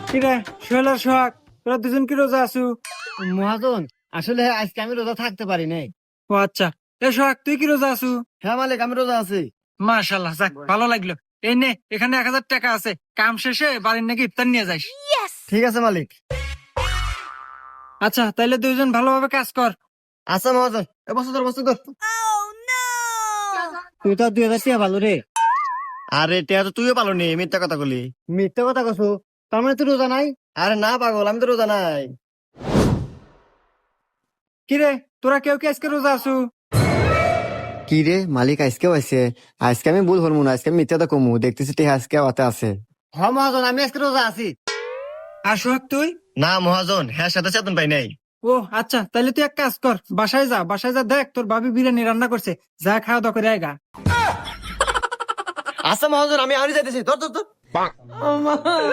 কিরে সোহেল আর সোহাগ, তোরা দুজন কি রোজা আছু? মহাজন, আসলে আজকে আমি রোজা থাকতে পারি নাই। ও আচ্ছা। এ সোহাগ, তুই কি রোজা আছু? হ্যাঁ মালিক, আমি রোজা আছি। মাশাল্লাহ, যাক ভালো লাগলো। এই নে, এখানে 1,000 টাকা আছে, কাম শেষে বাড়ির নাকি ইফতার নিয়ে যাইস। ঠিক আছে মালিক। আচ্ছা, তাইলে দুইজন ভালোভাবে কাজ কর। আচ্ছা মহাজন, এ বস্তু ধর, বস্তু ধর। তুই তো 2,000 টাকা ভালো রে। আরে টিয়া তো তুইও পালো নি, মিথ্যা কথা বলি। মিথ্যা কথা কছো? তার মানে তুই রোজা নাই? আরে না পাগল, আমি তো রোজা নাই। কিরে, তোরা কেউ কি আজকে রোজা আছু? কি রে মালিক, আজকেও আছে? আজকে আমি ভুল হরমু না, আজকে আমি মিথ্যাটা কমু, দেখতেছি টিয়া আজকে হাতে আছে। হ্যাঁ মহাজন, আমি আজকে রোজা আছি। আর সোহাগ তুই? না মহাজন, হ্যাঁ সাথে চেতন পাই নাই। ও আচ্ছা, তাইলে তুই এক কাজ কর, বাসায় যা, বাসায় যা, দেখ তোর ভাবি বিরিয়ানি রান্না করছে, যা খাওয়া দাওয়া করে আয়গা। আচ্ছা মহাজন, আমি আরই যাইতেছি। ধর ধর ধর।